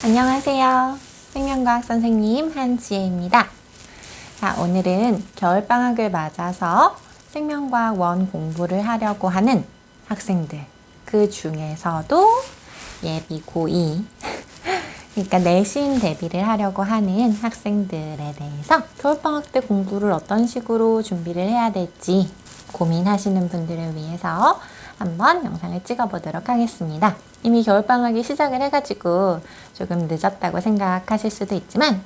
안녕하세요. 생명과학 선생님 한지혜입니다. 자, 오늘은 겨울방학을 맞아서 생명과학 원 공부를 하려고 하는 학생들, 그 중에서도 예비 고2, 그러니까 내신 대비를 하려고 하는 학생들에 대해서 겨울방학 때 공부를 어떤 식으로 준비를 해야 될지 고민하시는 분들을 위해서 한번 영상을 찍어보도록 하겠습니다. 이미 겨울방학이 시작을 해가지고 조금 늦었다고 생각하실 수도 있지만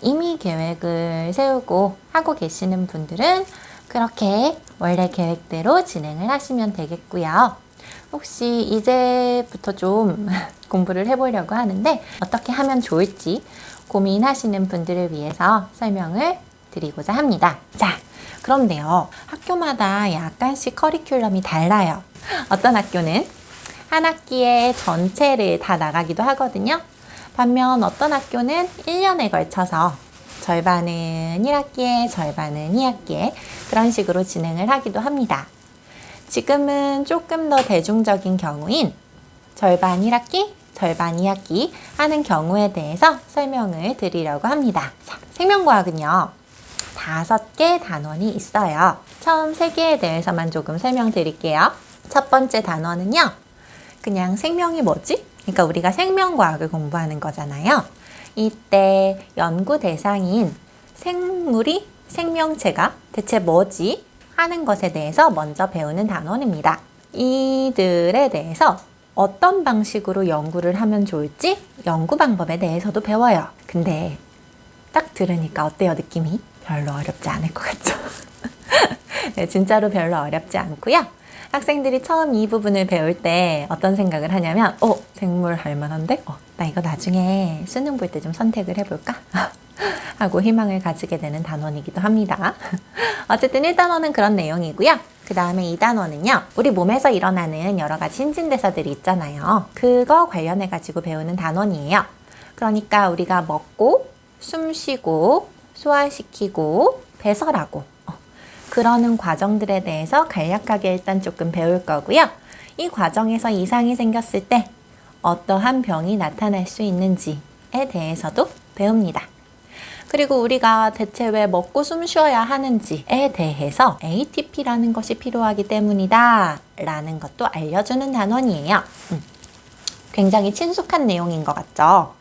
이미 계획을 세우고 하고 계시는 분들은 그렇게 원래 계획대로 진행을 하시면 되겠고요. 혹시 이제부터 좀 공부를 해보려고 하는데 어떻게 하면 좋을지 고민하시는 분들을 위해서 설명을 드리고자 합니다. 자, 그런데요. 학교마다 약간씩 커리큘럼이 달라요. 어떤 학교는 한 학기에 전체를 다 나가기도 하거든요. 반면 어떤 학교는 1년에 걸쳐서 절반은 1학기에, 절반은 2학기에 그런 식으로 진행을 하기도 합니다. 지금은 조금 더 대중적인 경우인 절반 1학기, 절반 2학기 하는 경우에 대해서 설명을 드리려고 합니다. 자, 생명과학은요. 5개 단원이 있어요. 처음 3개에 대해서만 조금 설명드릴게요. 첫 번째 단원은요. 그냥 생명이 뭐지? 그러니까 우리가 생명과학을 공부하는 거잖아요. 이때 연구 대상인 생물이 생명체가 대체 뭐지? 하는 것에 대해서 먼저 배우는 단원입니다. 이들에 대해서 어떤 방식으로 연구를 하면 좋을지 연구 방법에 대해서도 배워요. 근데 딱 들으니까 어때요, 느낌이? 별로 어렵지 않을 것 같죠? 네, 진짜로 별로 어렵지 않고요. 학생들이 처음 이 부분을 배울 때 어떤 생각을 하냐면 생물 할 만한데? 나 이거 나중에 수능 볼 때 좀 선택을 해볼까? 하고 희망을 가지게 되는 단원이기도 합니다. 어쨌든 1단원은 그런 내용이고요. 그 다음에 2단원은요. 우리 몸에서 일어나는 여러 가지 신진대사들이 있잖아요. 그거 관련해가지고 배우는 단원이에요. 그러니까 우리가 먹고 숨쉬고 소화시키고 배설하고 그러는 과정들에 대해서 간략하게 일단 조금 배울 거고요. 이 과정에서 이상이 생겼을 때 어떠한 병이 나타날 수 있는지에 대해서도 배웁니다. 그리고 우리가 대체 왜 먹고 숨 쉬어야 하는지에 대해서 ATP라는 것이 필요하기 때문이다 라는 것도 알려주는 단원이에요. 굉장히 친숙한 내용인 것 같죠?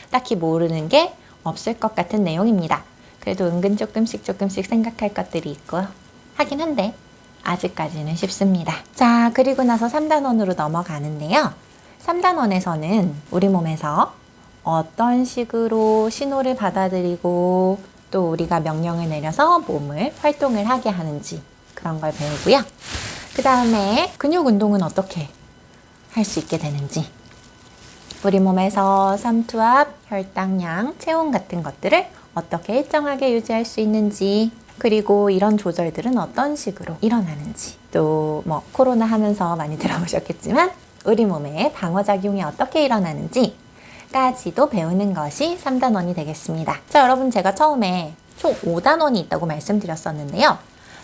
딱히 모르는 게 없을 것 같은 내용입니다. 그래도 은근 조금씩 생각할 것들이 있고 하긴 한데 아직까지는 쉽습니다. 자, 그리고 나서 3단원으로 넘어가는데요. 3단원에서는 우리 몸에서 어떤 식으로 신호를 받아들이고 또 우리가 명령을 내려서 몸을 활동을 하게 하는지 그런 걸 배우고요. 그 다음에 근육 운동은 어떻게 할 수 있게 되는지 우리 몸에서 삼투압, 혈당량, 체온 같은 것들을 어떻게 일정하게 유지할 수 있는지 그리고 이런 조절들은 어떤 식으로 일어나는지 또 코로나 하면서 많이 들어보셨겠지만 우리 몸의 방어작용이 어떻게 일어나는지 까지도 배우는 것이 3단원이 되겠습니다. 자, 여러분 제가 처음에 총 5단원이 있다고 말씀드렸었는데요.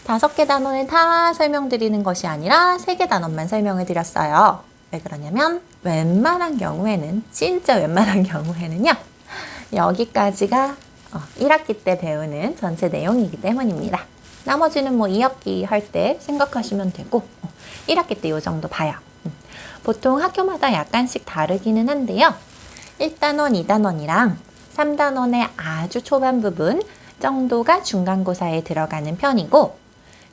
5개 단원을 다 설명드리는 것이 아니라 3개 단원만 설명을 드렸어요. 왜 그러냐면 웬만한 경우에는 진짜 웬만한 경우에는요. 여기까지가 1학기 때 배우는 전체 내용이기 때문입니다. 나머지는 2학기 할 때 생각하시면 되고 1학기 때 이 정도 봐요. 보통 학교마다 약간씩 다르기는 한데요. 1단원, 2단원이랑 3단원의 아주 초반 부분 정도가 중간고사에 들어가는 편이고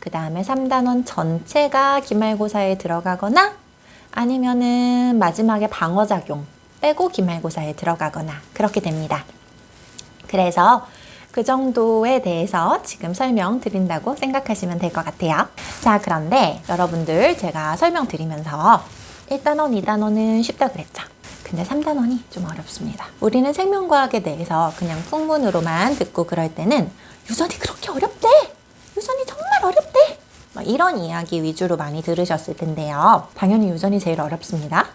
그 다음에 3단원 전체가 기말고사에 들어가거나 아니면은 마지막에 방어작용 빼고 기말고사에 들어가거나 그렇게 됩니다. 그래서 그 정도에 대해서 지금 설명드린다고 생각하시면 될 것 같아요. 자, 그런데 여러분들 제가 설명드리면서 1단원, 2단원은 쉽다 그랬죠. 근데 3단원이 좀 어렵습니다. 우리는 생명과학에 대해서 그냥 풍문으로만 듣고 그럴 때는 유전이 그렇게 어렵대! 유전이 정말 어렵대! 이런 이야기 위주로 많이 들으셨을 텐데요. 당연히 유전이 제일 어렵습니다.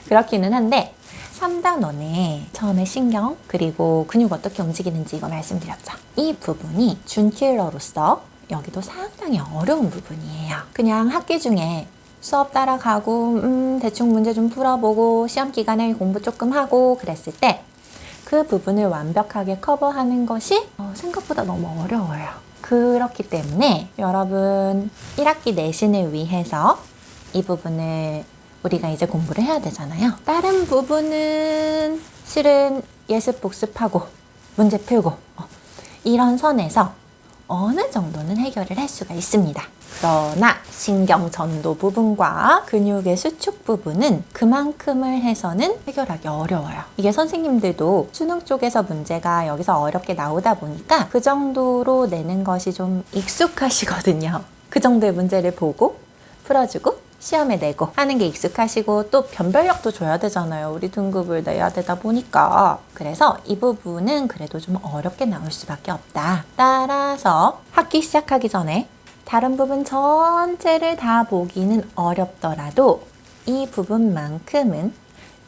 그렇기는 한데 3단원에 처음에 신경 그리고 근육 어떻게 움직이는지 이거 말씀드렸죠. 이 부분이 준킬러로서 여기도 상당히 어려운 부분이에요. 그냥 학기 중에 수업 따라가고 대충 문제 좀 풀어보고 시험 기간에 공부 조금 하고 그랬을 때 그 부분을 완벽하게 커버하는 것이 생각보다 너무 어려워요. 그렇기 때문에 여러분 1학기 내신을 위해서 이 부분을 우리가 이제 공부를 해야 되잖아요. 다른 부분은 실은 예습 복습하고 문제 풀고 이런 선에서 어느 정도는 해결을 할 수가 있습니다. 그러나 신경 전도 부분과 근육의 수축 부분은 그만큼을 해서는 해결하기 어려워요. 이게 선생님들도 수능 쪽에서 문제가 여기서 어렵게 나오다 보니까 그 정도로 내는 것이 좀 익숙하시거든요. 그 정도의 문제를 보고 풀어주고 시험에 내고 하는 게 익숙하시고 또 변별력도 줘야 되잖아요. 우리 등급을 내야 되다 보니까. 그래서 이 부분은 그래도 좀 어렵게 나올 수밖에 없다. 따라서 학기 시작하기 전에 다른 부분 전체를 다 보기는 어렵더라도 이 부분만큼은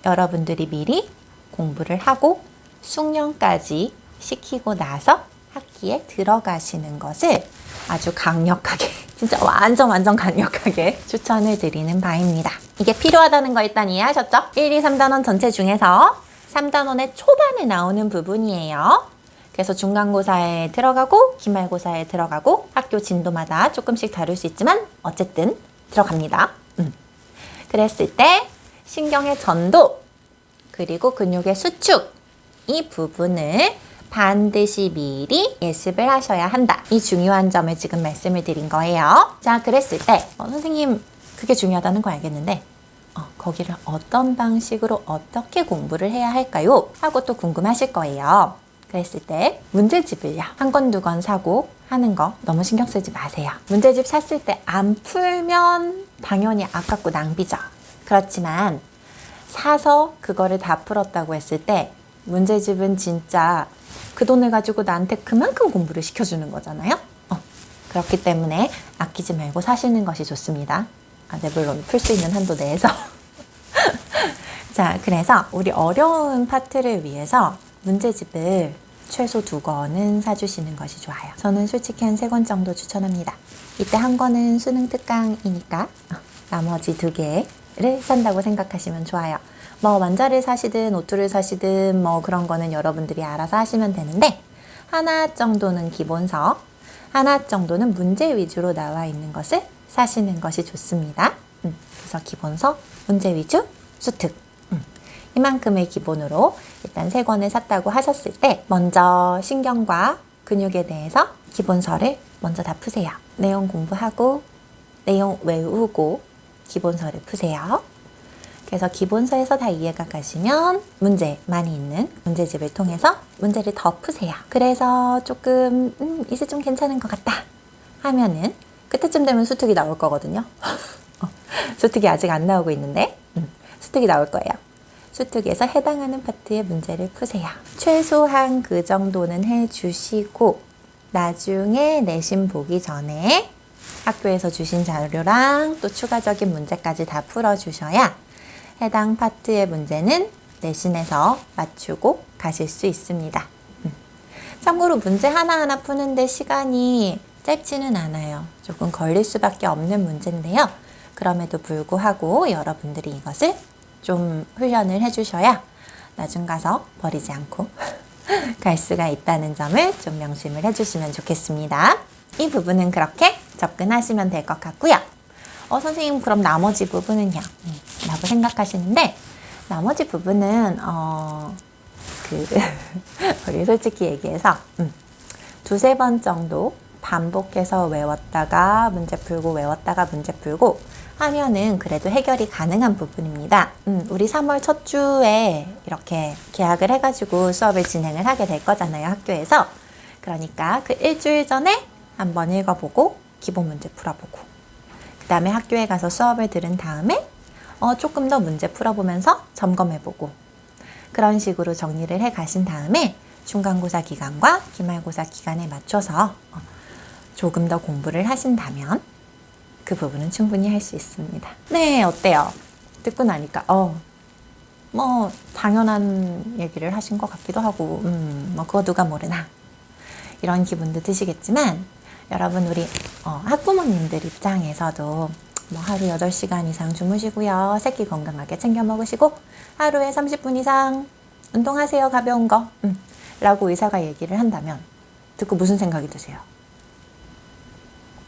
여러분들이 미리 공부를 하고 숙련까지 시키고 나서 학기에 들어가시는 것을 아주 강력하게 진짜 완전 강력하게 추천을 드리는 바입니다. 이게 필요하다는 거 일단 이해하셨죠? 1, 2, 3단원 전체 중에서 3단원의 초반에 나오는 부분이에요. 그래서 중간고사에 들어가고 기말고사에 들어가고 학교 진도마다 조금씩 다를 수 있지만 어쨌든 들어갑니다. 그랬을 때 신경의 전도 그리고 근육의 수축 이 부분을 반드시 미리 예습을 하셔야 한다. 이 중요한 점을 지금 말씀을 드린 거예요. 자, 그랬을 때 선생님 그게 중요하다는 거 알겠는데 거기를 어떤 방식으로 어떻게 공부를 해야 할까요? 하고 또 궁금하실 거예요. 그랬을 때 문제집을요. 한 권, 두 권 사고 하는 거 너무 신경 쓰지 마세요. 문제집 샀을 때 안 풀면 당연히 아깝고 낭비죠. 그렇지만 사서 그거를 다 풀었다고 했을 때 문제집은 진짜 그 돈을 가지고 나한테 그만큼 공부를 시켜주는 거잖아요. 그렇기 때문에 아끼지 말고 사시는 것이 좋습니다. 네, 물론 풀 수 있는 한도 내에서. 자, 그래서 우리 어려운 파트를 위해서 문제집을 최소 2권은 사주시는 것이 좋아요. 저는 솔직히 한 3권 정도 추천합니다. 이때 한 권은 수능 특강이니까 나머지 2개를 산다고 생각하시면 좋아요. 뭐 완자를 사시든 오투를 사시든 뭐 그런 거는 여러분들이 알아서 하시면 되는데 하나 정도는 기본서, 하나 정도는 문제 위주로 나와 있는 것을 사시는 것이 좋습니다. 그래서 기본서, 문제 위주, 수특 이만큼의 기본으로 일단 3권을 샀다고 하셨을 때 먼저 신경과 근육에 대해서 기본서를 먼저 다 푸세요. 내용 공부하고 내용 외우고 기본서를 푸세요. 그래서 기본서에서 다 이해가 가시면 문제 많이 있는 문제집을 통해서 문제를 더 푸세요. 그래서 조금 이제 좀 괜찮은 것 같다 하면은 그때쯤 되면 수특이 나올 거거든요. 수특이 아직 안 나오고 있는데 수특이 나올 거예요. 수특에서 해당하는 파트의 문제를 푸세요. 최소한 그 정도는 해주시고 나중에 내신 보기 전에 학교에서 주신 자료랑 또 추가적인 문제까지 다 풀어주셔야 해당 파트의 문제는 내신에서 맞추고 가실 수 있습니다. 참고로 문제 하나하나 푸는데 시간이 짧지는 않아요. 조금 걸릴 수밖에 없는 문제인데요. 그럼에도 불구하고 여러분들이 이것을 좀 훈련을 해주셔야 나중 가서 버리지 않고 갈 수가 있다는 점을 좀 명심을 해주시면 좋겠습니다. 이 부분은 그렇게 접근하시면 될 것 같고요. 선생님 그럼 나머지 부분은요? 라고 생각하시는데 나머지 부분은 우리 솔직히 얘기해서 2-3번 정도 반복해서 외웠다가 문제 풀고 외웠다가 문제 풀고 하면은 그래도 해결이 가능한 부분입니다. 우리 3월 첫 주에 이렇게 계약을 해가지고 수업을 진행을 하게 될 거잖아요, 학교에서. 그러니까 그 일주일 전에 한번 읽어보고 기본 문제 풀어보고 그 다음에 학교에 가서 수업을 들은 다음에 조금 더 문제 풀어보면서 점검해보고 그런 식으로 정리를 해 가신 다음에 중간고사 기간과 기말고사 기간에 맞춰서 조금 더 공부를 하신다면 그 부분은 충분히 할 수 있습니다. 네, 어때요? 듣고 나니까 뭐 당연한 얘기를 하신 것 같기도 하고 뭐 그거 누가 모르나 이런 기분도 드시겠지만 여러분 우리 학부모님들 입장에서도 뭐 하루 8시간 이상 주무시고요. 새끼 건강하게 챙겨 먹으시고 하루에 30분 이상 운동하세요. 가벼운 거. 라고 의사가 얘기를 한다면 듣고 무슨 생각이 드세요?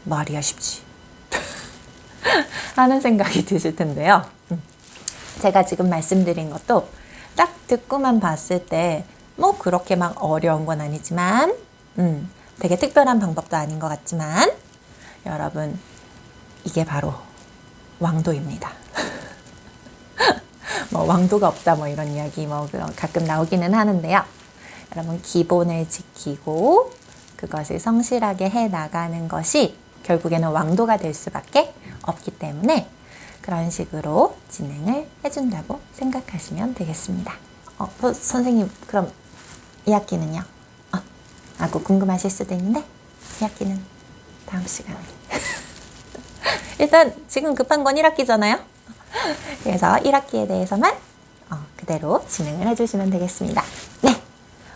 말이야 쉽지 하는 생각이 드실 텐데요. 제가 지금 말씀드린 것도 딱 듣고만 봤을 때 뭐 그렇게 막 어려운 건 아니지만 되게 특별한 방법도 아닌 것 같지만 여러분 이게 바로 왕도입니다. 뭐 왕도가 없다 뭐 이런 이야기 뭐 가끔 나오기는 하는데요. 여러분 기본을 지키고 그것을 성실하게 해 나가는 것이 결국에는 왕도가 될 수밖에 없기 때문에 그런 식으로 진행을 해준다고 생각하시면 되겠습니다. 선생님 그럼 2학기는요? 하고 궁금하실 수도 있는데 2학기는 다음 시간에 일단 지금 급한 건 1학기잖아요. 그래서 1학기에 대해서만 그대로 진행을 해주시면 되겠습니다. 네,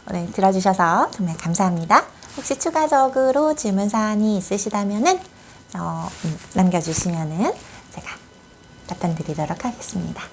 오늘 들어주셔서 정말 감사합니다. 혹시 추가적으로 질문사항이 있으시다면은 남겨주시면은 제가 답변 드리도록 하겠습니다.